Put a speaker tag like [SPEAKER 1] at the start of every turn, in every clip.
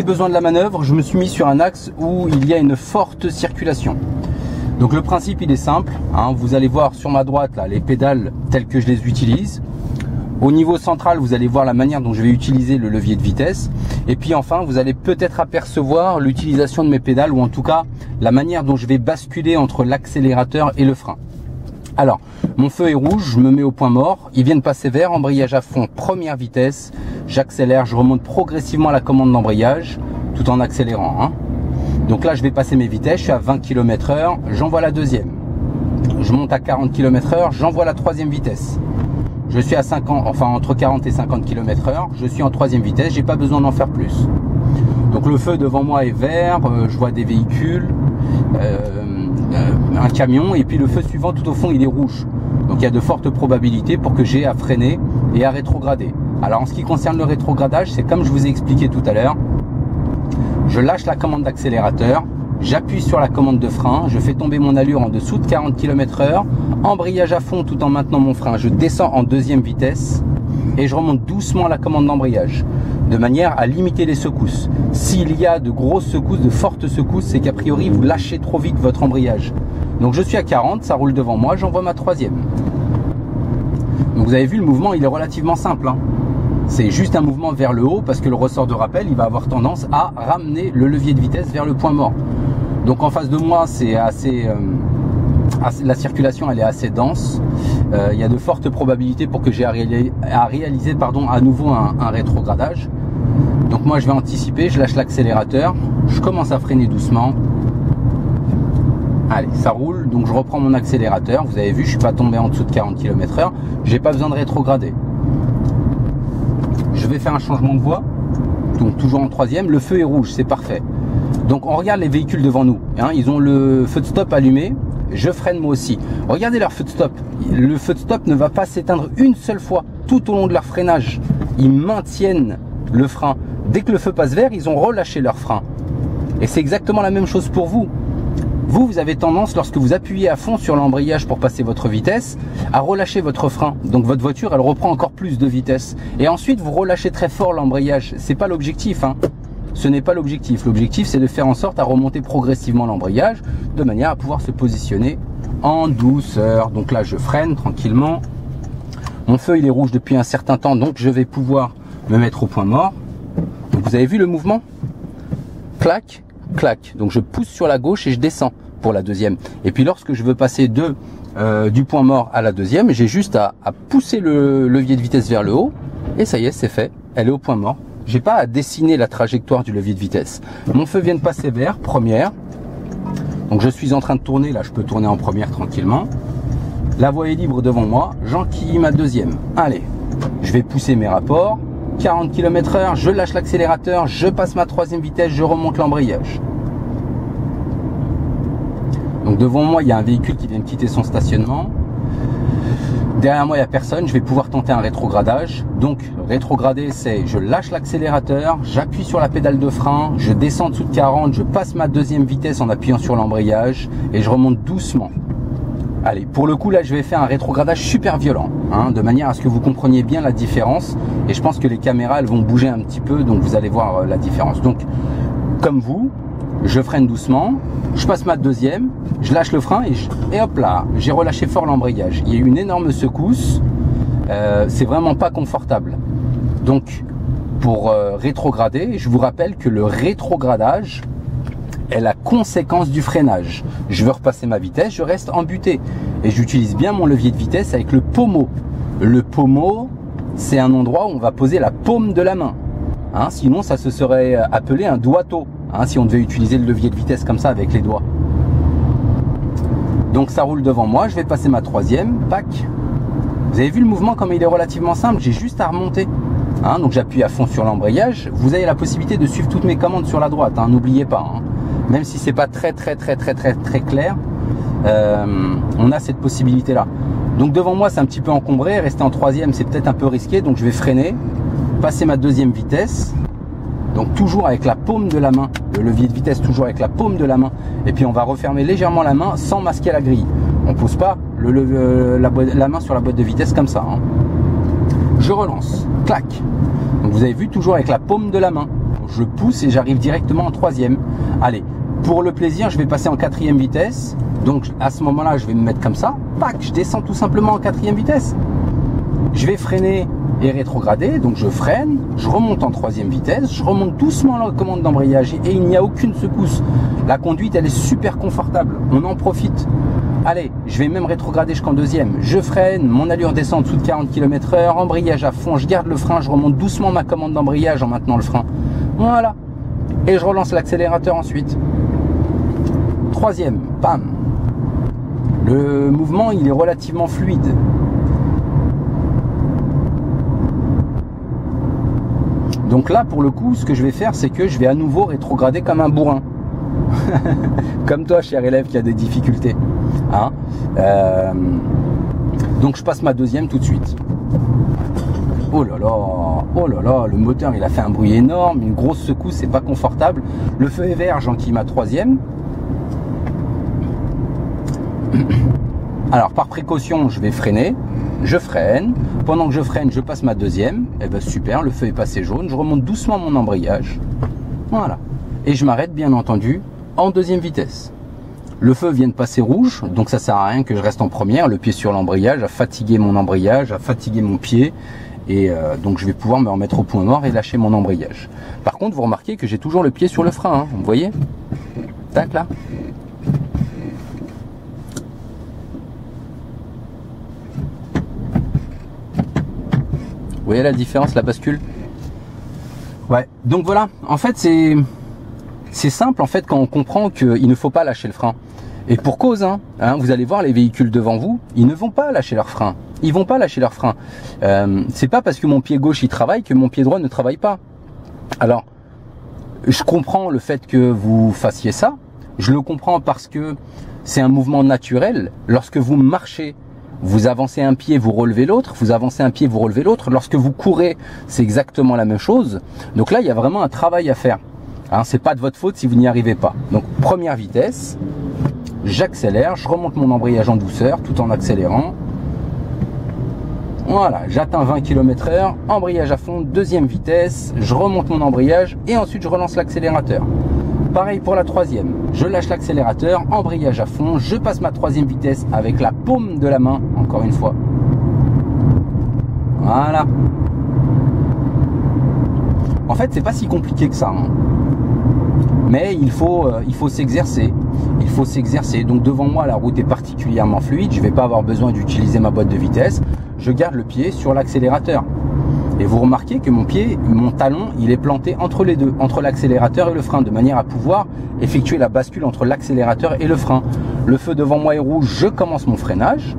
[SPEAKER 1] besoin de la manœuvre, je me suis mis sur un axe où il y a une forte circulation. Donc le principe il est simple, hein, vous allez voir sur ma droite là, les pédales telles que je les utilise. Au niveau central, vous allez voir la manière dont je vais utiliser le levier de vitesse. Et puis enfin, vous allez peut-être apercevoir l'utilisation de mes pédales, ou en tout cas, la manière dont je vais basculer entre l'accélérateur et le frein. Alors, mon feu est rouge, je me mets au point mort. Il vient de passer vert, embrayage à fond, première vitesse. J'accélère, je remonte progressivement à la commande d'embrayage, tout en accélérant. Hein. Donc là, je vais passer mes vitesses, je suis à 20 km/h, j'envoie la deuxième. Je monte à 40 km/h, j'envoie la troisième vitesse. Je suis à 50, enfin entre 40 et 50 km/h, je suis en troisième vitesse, j'ai pas besoin d'en faire plus. Donc le feu devant moi est vert, je vois des véhicules, un camion, et puis le feu suivant tout au fond il est rouge. Donc il y a de fortes probabilités pour que j'ai à freiner et à rétrograder. Alors en ce qui concerne le rétrogradage, c'est comme je vous ai expliqué tout à l'heure, je lâche la commande d'accélérateur, j'appuie sur la commande de frein, je fais tomber mon allure en dessous de 40 km/h, embrayage à fond tout en maintenant mon frein, je descends en deuxième vitesse et je remonte doucement la commande d'embrayage de manière à limiter les secousses. S'il y a de grosses secousses, de fortes secousses, c'est qu'a priori vous lâchez trop vite votre embrayage. Donc je suis à 40, ça roule devant moi, j'envoie ma troisième. Donc vous avez vu, le mouvement il est relativement simple, hein. C'est juste un mouvement vers le haut parce que le ressort de rappel il va avoir tendance à ramener le levier de vitesse vers le point mort. Donc en face de moi c'est assez la circulation elle est assez dense. Il y a de fortes probabilités pour que j'ai à réaliser à nouveau un rétrogradage. Donc moi je vais anticiper, je lâche l'accélérateur, je commence à freiner doucement. Allez, ça roule, donc je reprends mon accélérateur. Vous avez vu, je suis pas tombé en dessous de 40 km/h. J'ai pas besoin de rétrograder. Je vais faire un changement de voie. Donc toujours en troisième, le feu est rouge, c'est parfait. Donc on regarde les véhicules devant nous, hein, ils ont le feu de stop allumé, je freine moi aussi. Regardez leur feu de stop, le feu de stop ne va pas s'éteindre une seule fois tout au long de leur freinage. Ils maintiennent le frein. Dès que le feu passe vert, ils ont relâché leur frein. Et c'est exactement la même chose pour vous. Vous avez tendance, lorsque vous appuyez à fond sur l'embrayage pour passer votre vitesse, à relâcher votre frein. Donc votre voiture, elle reprend encore plus de vitesse. Et ensuite, vous relâchez très fort l'embrayage. C'est pas l'objectif, hein. Ce n'est pas l'objectif. L'objectif, c'est de faire en sorte à remonter progressivement l'embrayage de manière à pouvoir se positionner en douceur. Donc là, je freine tranquillement. Mon feu, il est rouge depuis un certain temps, donc je vais pouvoir me mettre au point mort. Donc vous avez vu le mouvement? Clac, clac. Donc je pousse sur la gauche et je descends pour la deuxième. Et puis lorsque je veux passer du point mort à la deuxième, j'ai juste à pousser le levier de vitesse vers le haut et ça y est, c'est fait. Elle est au point mort. J'ai pas à dessiner la trajectoire du levier de vitesse. Mon feu vient de passer vert, première. Donc je suis en train de tourner, là je peux tourner en première tranquillement. La voie est libre devant moi, j'enquille ma deuxième. Allez, je vais pousser mes rapports. 40 km/h, je lâche l'accélérateur, je passe ma troisième vitesse, je remonte l'embrayage. Donc devant moi, il y a un véhicule qui vient de quitter son stationnement. Derrière moi, il n'y a personne, je vais pouvoir tenter un rétrogradage. Donc rétrograder, c'est je lâche l'accélérateur, j'appuie sur la pédale de frein, je descends dessous de 40, je passe ma deuxième vitesse en appuyant sur l'embrayage et je remonte doucement. Allez, pour le coup, là, je vais faire un rétrogradage super violent, hein, de manière à ce que vous compreniez bien la différence. Et je pense que les caméras, elles vont bouger un petit peu, donc vous allez voir la différence. Donc, comme vous, je freine doucement, je passe ma deuxième, je lâche le frein et hop là, j'ai relâché fort l'embrayage. Il y a eu une énorme secousse, c'est vraiment pas confortable. Donc, pour rétrograder, je vous rappelle que le rétrogradage est la conséquence du freinage. Je veux repasser ma vitesse, je reste embuté. Et j'utilise bien mon levier de vitesse avec le pommeau. Le pommeau, c'est un endroit où on va poser la paume de la main. Hein, sinon, ça se serait appelé un doigteau, hein, si on devait utiliser le levier de vitesse comme ça avec les doigts. Donc ça roule devant moi, je vais passer ma troisième, pack. Vous avez vu le mouvement comme il est relativement simple, j'ai juste à remonter. Hein, donc j'appuie à fond sur l'embrayage. Vous avez la possibilité de suivre toutes mes commandes sur la droite, hein, n'oubliez pas. Hein. Même si c'est pas très clair, on a cette possibilité là. Donc devant moi c'est un petit peu encombré, rester en troisième c'est peut-être un peu risqué, donc je vais freiner, passer ma deuxième vitesse, donc toujours avec la paume de la main, le levier de vitesse toujours avec la paume de la main, et puis on va refermer légèrement la main sans masquer la grille. On pose pas la main sur la boîte de vitesse comme ça. Hein. Je relance, clac. Donc vous avez vu toujours avec la paume de la main. je pousse et j'arrive directement en troisième. Allez, pour le plaisir, je vais passer en quatrième vitesse. Donc à ce moment-là, je vais me mettre comme ça. Pac, je descends tout simplement en quatrième vitesse. Je vais freiner et rétrograder. Donc je freine, je remonte en troisième vitesse. Je remonte doucement la commande d'embrayage et il n'y a aucune secousse. La conduite, elle est super confortable. On en profite. Allez, je vais même rétrograder jusqu'en deuxième. Je freine, mon allure descend en dessous de 40 km/h, embrayage à fond, je garde le frein, je remonte doucement ma commande d'embrayage en maintenant le frein. Voilà. Et je relance l'accélérateur ensuite. Troisième, pam. Le mouvement, il est relativement fluide. Donc là, pour le coup, ce que je vais faire, c'est que je vais à nouveau rétrograder comme un bourrin. Comme toi, cher élève, qui a des difficultés. Hein, donc je passe ma deuxième tout de suite. Oh là là, le moteur il a fait un bruit énorme, une grosse secousse, c'est pas confortable. Le feu est vert, j'enquille ma troisième. Alors par précaution, je vais freiner, je freine. Pendant que je freine, je passe ma deuxième. Et ben super, le feu est passé jaune, je remonte doucement mon embrayage. Voilà. Et je m'arrête bien entendu en deuxième vitesse. Le feu vient de passer rouge, donc ça sert à rien que je reste en première, le pied sur l'embrayage, à fatiguer mon embrayage, à fatiguer mon pied, et donc je vais pouvoir me remettre au point noir et lâcher mon embrayage. Par contre, vous remarquez que j'ai toujours le pied sur le frein, hein, vous voyez? Tac là. Vous voyez la différence, la bascule? Ouais, donc voilà, en fait c'est simple en fait quand on comprend qu'il ne faut pas lâcher le frein. Et pour cause, hein, vous allez voir les véhicules devant vous, ils ne vont pas lâcher leur frein. Ils vont pas lâcher leur frein. C'est pas parce que mon pied gauche il travaille que mon pied droit ne travaille pas. Alors, je comprends le fait que vous fassiez ça. Je le comprends parce que c'est un mouvement naturel. Lorsque vous marchez, vous avancez un pied, vous relevez l'autre. Vous avancez un pied, vous relevez l'autre. Lorsque vous courez, c'est exactement la même chose. Donc là, il y a vraiment un travail à faire. Hein, c'est pas de votre faute si vous n'y arrivez pas. Donc première vitesse, j'accélère, je remonte mon embrayage en douceur tout en accélérant. Voilà, j'atteins 20 km/h, embrayage à fond, deuxième vitesse, je remonte mon embrayage et ensuite je relance l'accélérateur. Pareil pour la troisième, je lâche l'accélérateur, embrayage à fond, je passe ma troisième vitesse avec la paume de la main, encore une fois. Voilà. En fait, c'est pas si compliqué que ça. Hein. Mais il faut s'exercer. Il faut s'exercer. Donc devant moi, la route est particulièrement fluide. Je ne vais pas avoir besoin d'utiliser ma boîte de vitesse. Je garde le pied sur l'accélérateur. Et vous remarquez que mon pied, mon talon, il est planté entre les deux, entre l'accélérateur et le frein, de manière à pouvoir effectuer la bascule entre l'accélérateur et le frein. Le feu devant moi est rouge, je commence mon freinage.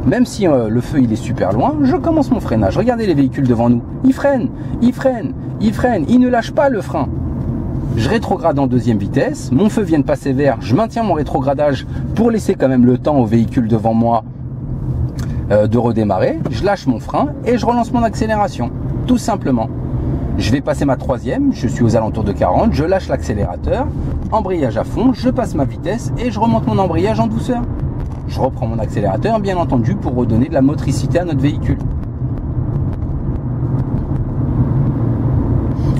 [SPEAKER 1] Même si le feu il est super loin, je commence mon freinage. Regardez les véhicules devant nous. Ils freinent, ils freinent, ils freinent. Ils ne lâchent pas le frein. Je rétrograde en deuxième vitesse. Mon feu vient de passer vert. Je maintiens mon rétrogradage pour laisser quand même le temps au véhicule devant moi de redémarrer. Je lâche mon frein et je relance mon accélération. Tout simplement. Je vais passer ma troisième. Je suis aux alentours de 40. Je lâche l'accélérateur. Embrayage à fond. Je passe ma vitesse et je remonte mon embrayage en douceur. Je reprends mon accélérateur, bien entendu, pour redonner de la motricité à notre véhicule.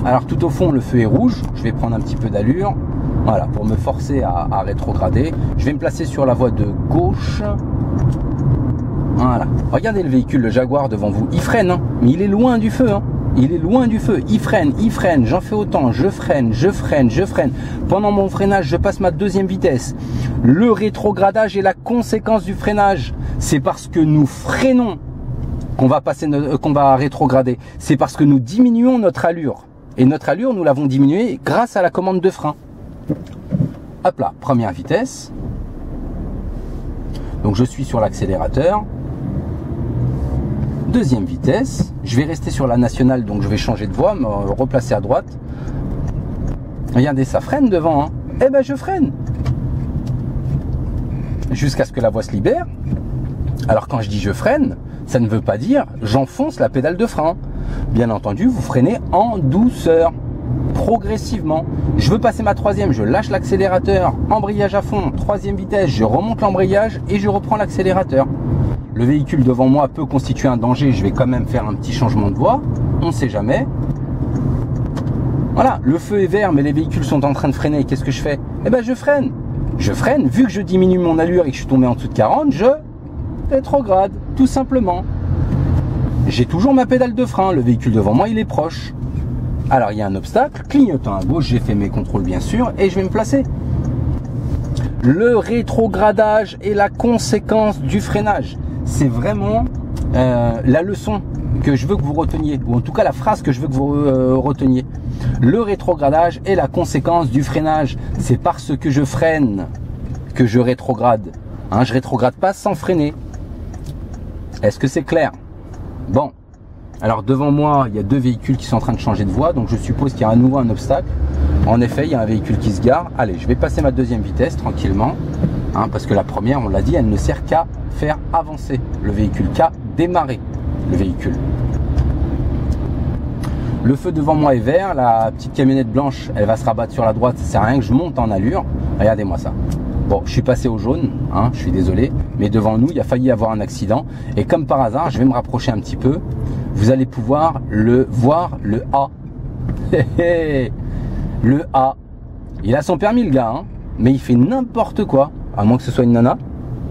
[SPEAKER 1] Alors tout au fond, le feu est rouge. Je vais prendre un petit peu d'allure, voilà, pour me forcer à rétrograder. Je vais me placer sur la voie de gauche. Voilà. Regardez le véhicule, le Jaguar devant vous. Il freine, hein, mais il est loin du feu. Hein. Il est loin du feu. Il freine. J'en fais autant. Je freine. Pendant mon freinage, je passe ma deuxième vitesse. Le rétrogradage est la conséquence du freinage. C'est parce que nous freinons qu'on va rétrograder. C'est parce que nous diminuons notre allure. Et notre allure, nous l'avons diminuée grâce à la commande de frein. Hop là, première vitesse. Donc je suis sur l'accélérateur. Deuxième vitesse, je vais rester sur la nationale, donc je vais changer de voie, me replacer à droite. Regardez, ça freine devant, hein. Eh ben je freine jusqu'à ce que la voie se libère. Alors quand je dis je freine, ça ne veut pas dire j'enfonce la pédale de frein. Bien entendu, vous freinez en douceur, progressivement. Je veux passer ma troisième, je lâche l'accélérateur, embrayage à fond, troisième vitesse, je remonte l'embrayage et je reprends l'accélérateur. Le véhicule devant moi peut constituer un danger, je vais quand même faire un petit changement de voie, on ne sait jamais. Voilà, le feu est vert, mais les véhicules sont en train de freiner. Qu'est-ce que je fais? Eh ben, je freine. Je freine, vu que je diminue mon allure et que je suis tombé en dessous de 40, je rétrograde, tout simplement. J'ai toujours ma pédale de frein, le véhicule devant moi, il est proche. Alors, il y a un obstacle, clignotant à gauche, j'ai fait mes contrôles, bien sûr, et je vais me placer. Le rétrogradage est la conséquence du freinage. C'est vraiment la leçon que je veux que vous reteniez, ou en tout cas la phrase que je veux que vous reteniez. Le rétrogradage est la conséquence du freinage. C'est parce que je freine que je rétrograde. Hein, je rétrograde pas sans freiner. Est-ce que c'est clair? Bon. Alors devant moi, il y a deux véhicules qui sont en train de changer de voie, donc je suppose qu'il y a à nouveau un obstacle. En effet, il y a un véhicule qui se gare. Allez, je vais passer ma deuxième vitesse tranquillement, hein, parce que la première, on l'a dit, elle ne sert qu'à faire avancer le véhicule, qu'à démarrer le véhicule. Le feu devant moi est vert, la petite camionnette blanche, elle va se rabattre sur la droite, ça sert à rien que je monte en allure. Regardez-moi ça. Bon, je suis passé au jaune, hein, je suis désolé, mais devant nous, il a failli y avoir un accident. Et comme par hasard, je vais me rapprocher un petit peu. Vous allez pouvoir voir le A. Le A. Il a son permis, le gars, hein, mais il fait n'importe quoi, à moins que ce soit une nana.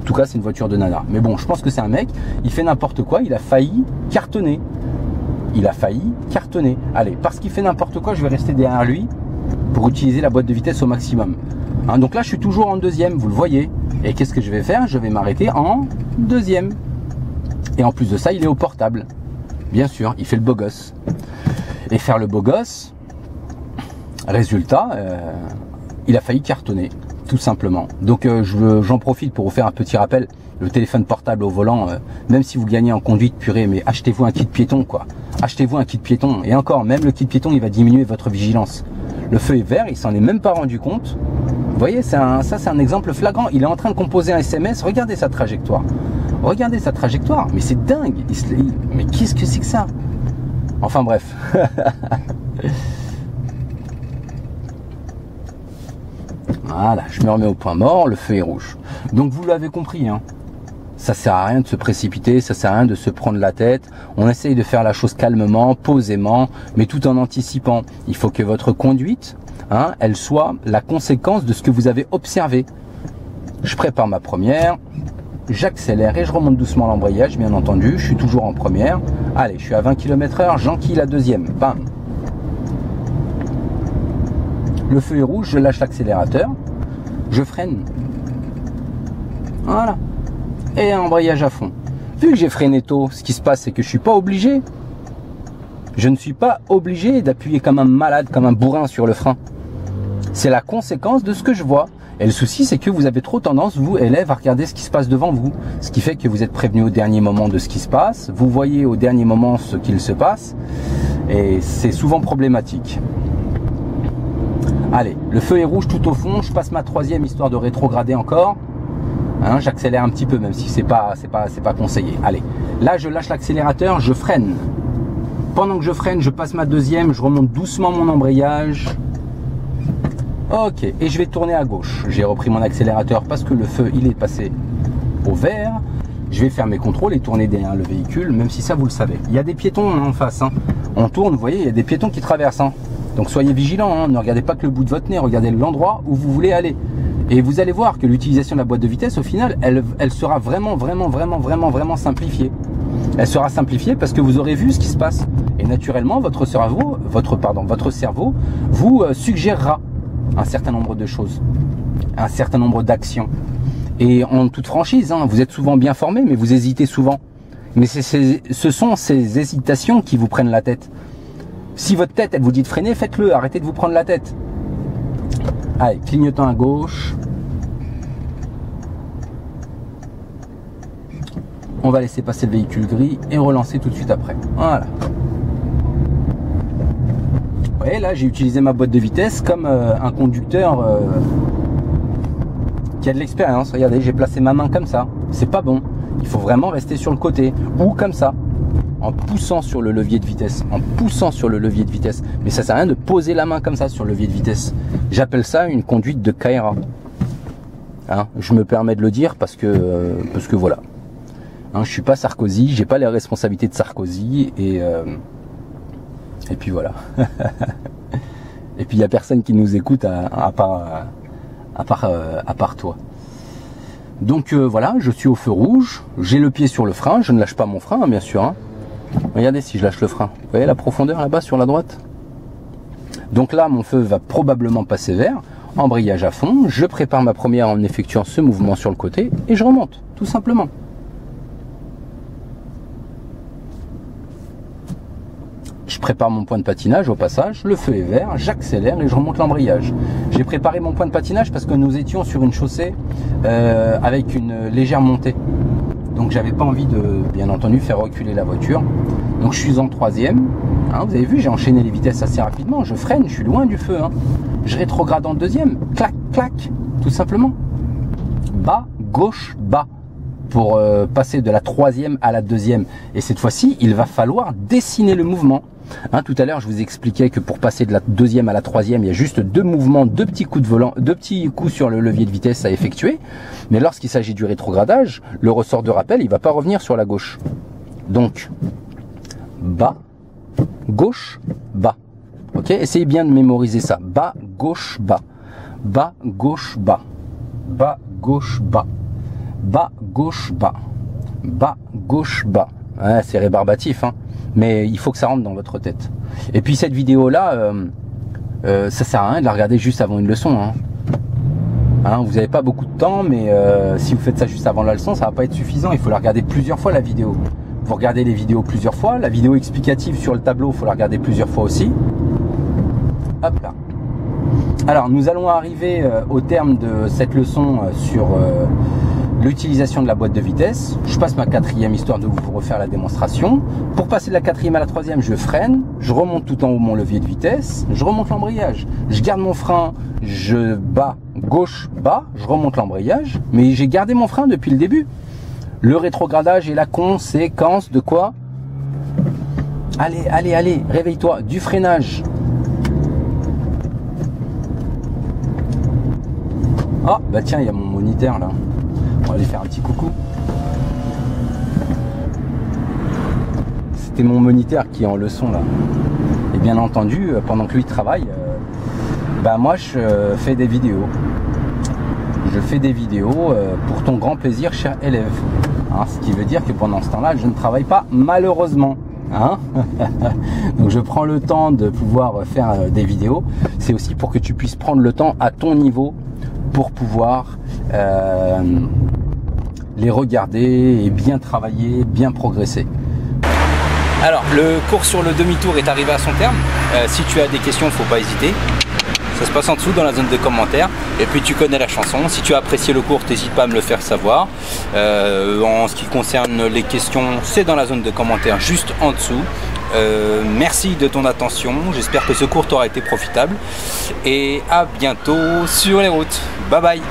[SPEAKER 1] En tout cas, c'est une voiture de nana. Mais bon, je pense que c'est un mec, il fait n'importe quoi, il a failli cartonner. Il a failli cartonner. Allez, parce qu'il fait n'importe quoi, je vais rester derrière lui pour utiliser la boîte de vitesse au maximum. Hein, donc là, je suis toujours en deuxième, vous le voyez. Et qu'est-ce que je vais faire? Je vais m'arrêter en deuxième. Et en plus de ça, il est au portable. Bien sûr, il fait le beau gosse. Et faire le beau gosse, résultat, il a failli cartonner, tout simplement. Donc j'en profite pour vous faire un petit rappel. Le téléphone portable au volant, même si vous gagnez en conduite, purée, mais achetez-vous un kit piéton, quoi. Achetez-vous un kit piéton. Et encore, même le kit piéton, il va diminuer votre vigilance. Le feu est vert, il s'en est même pas rendu compte. Vous voyez, ça c'est un exemple flagrant. Il est en train de composer un SMS. Regardez sa trajectoire. Regardez sa trajectoire. Mais c'est dingue. Mais qu'est-ce que c'est que ça? Enfin bref. Voilà, je me remets au point mort. Le feu est rouge. Donc vous l'avez compris, hein. Ça sert à rien de se précipiter, ça sert à rien de se prendre la tête. On essaye de faire la chose calmement, posément, mais tout en anticipant. Il faut que votre conduite, hein, elle soit la conséquence de ce que vous avez observé. Je prépare ma première, j'accélère et je remonte doucement l'embrayage, bien entendu. Je suis toujours en première. Allez, je suis à 20 km/h, j'enquille la deuxième. Bam. Le feu est rouge, je lâche l'accélérateur, je freine. Voilà. Et un embrayage à fond. Vu que j'ai freiné tôt, ce qui se passe, c'est que je suis pas obligé. Je ne suis pas obligé d'appuyer comme un malade, comme un bourrin sur le frein. C'est la conséquence de ce que je vois. Et le souci, c'est que vous avez trop tendance, vous, élèves, à regarder ce qui se passe devant vous. Ce qui fait que vous êtes prévenu au dernier moment de ce qui se passe. Vous voyez au dernier moment ce qu'il se passe. Et c'est souvent problématique. Allez, le feu est rouge tout au fond. Je passe ma troisième histoire de rétrograder encore. Hein, j'accélère un petit peu, même si c'est pas conseillé. Allez, là je lâche l'accélérateur, je freine. Pendant que je freine, je passe ma deuxième, je remonte doucement mon embrayage. Ok, et je vais tourner à gauche. J'ai repris mon accélérateur parce que le feu il est passé au vert. Je vais faire mes contrôles et tourner derrière le véhicule, même si ça vous le savez. Il y a des piétons en face. Hein. On tourne, vous voyez, il y a des piétons qui traversent. Hein. Donc soyez vigilants, hein. Ne regardez pas que le bout de votre nez, regardez l'endroit où vous voulez aller. Et vous allez voir que l'utilisation de la boîte de vitesse, au final, elle sera vraiment simplifiée. Elle sera simplifiée parce que vous aurez vu ce qui se passe. Et naturellement, votre cerveau vous suggérera un certain nombre de choses, un certain nombre d'actions. Et en toute franchise, hein, vous êtes souvent bien formé, mais vous hésitez souvent. Mais ce sont ces hésitations qui vous prennent la tête. Si votre tête, elle vous dit de freiner, faites-le, arrêtez de vous prendre la tête. Allez, clignotant à gauche. On va laisser passer le véhicule gris et relancer tout de suite après. Voilà. Vous voyez, là, j'ai utilisé ma boîte de vitesse comme un conducteur qui a de l'expérience. Regardez, j'ai placé ma main comme ça. C'est pas bon. Il faut vraiment rester sur le côté. Ou comme ça. En poussant sur le levier de vitesse. En poussant sur le levier de vitesse. Mais ça sert à rien de poser la main comme ça sur le levier de vitesse. J'appelle ça une conduite de Kaira. Hein, je me permets de le dire parce que voilà. Hein, je suis pas Sarkozy, j'ai pas les responsabilités de Sarkozy et puis voilà. Et puis il n'y a personne qui nous écoute à part toi. Donc voilà, je suis au feu rouge, j'ai le pied sur le frein, je ne lâche pas mon frein, hein, bien sûr. Hein. Regardez si je lâche le frein. Vous voyez la profondeur là-bas sur la droite? Donc là, mon feu va probablement passer vert. Embrayage à fond, je prépare ma première en effectuant ce mouvement sur le côté et je remonte, tout simplement. Je prépare mon point de patinage au passage, le feu est vert, j'accélère et je remonte l'embrayage. J'ai préparé mon point de patinage parce que nous étions sur une chaussée avec une légère montée. Donc j'avais pas envie de, bien entendu, faire reculer la voiture. Donc je suis en troisième. Hein, vous avez vu, j'ai enchaîné les vitesses assez rapidement. Je freine, je suis loin du feu. Hein. Je rétrograde en deuxième. Clac, clac, tout simplement. Bas, gauche, bas. Pour passer de la troisième à la deuxième. Et cette fois-ci, il va falloir dessiner le mouvement. Hein, tout à l'heure, je vous expliquais que pour passer de la deuxième à la troisième, il y a juste deux mouvements, deux petits coups de volant, deux petits coups sur le levier de vitesse à effectuer. Mais lorsqu'il s'agit du rétrogradage, le ressort de rappel, il va pas revenir sur la gauche. Donc, bas, gauche, bas. Ok, essayez bien de mémoriser ça. Bas, gauche, bas. Bas, gauche, bas. Bas, gauche, bas. Bas, gauche, bas. Bas, gauche, bas. Ouais, c'est rébarbatif, hein. Mais il faut que ça rentre dans votre tête. Et puis cette vidéo-là, ça sert à rien de la regarder juste avant une leçon. Hein. Hein, vous n'avez pas beaucoup de temps, mais si vous faites ça juste avant la leçon, ça va pas être suffisant. Il faut la regarder plusieurs fois, la vidéo. Vous regardez les vidéos plusieurs fois. La vidéo explicative sur le tableau, il faut la regarder plusieurs fois aussi. Hop là. Alors, nous allons arriver au terme de cette leçon sur l'utilisation de la boîte de vitesse. Je passe ma quatrième histoire de vous refaire la démonstration. Pour passer de la quatrième à la troisième, je freine, je remonte tout en haut mon levier de vitesse, je remonte l'embrayage. Je garde mon frein, je bats gauche, bas, je remonte l'embrayage, mais j'ai gardé mon frein depuis le début. Le rétrogradage est la conséquence de quoi? Allez, allez, allez, réveille-toi, du freinage. Ah, bah tiens, il y a mon moniteur là. On va aller faire un petit coucou. C'était mon moniteur qui est en leçon là. Et bien entendu, pendant que lui travaille, bah moi je fais des vidéos. Je fais des vidéos pour ton grand plaisir, cher élève. Hein, ce qui veut dire que pendant ce temps-là, je ne travaille pas malheureusement. Hein. Donc je prends le temps de pouvoir faire des vidéos. C'est aussi pour que tu puisses prendre le temps à ton niveau pour pouvoir les regarder et bien travailler, bien progresser. Alors le cours sur le demi-tour est arrivé à son terme. Si tu as des questions, il ne faut pas hésiter. Ça se passe en dessous dans la zone de commentaires. Et puis tu connais la chanson. Si tu as apprécié le cours, n'hésite pas à me le faire savoir. En ce qui concerne les questions, c'est dans la zone de commentaires juste en dessous. Merci de ton attention. J'espère que ce cours t'aura été profitable. Et à bientôt sur les routes. Bye bye.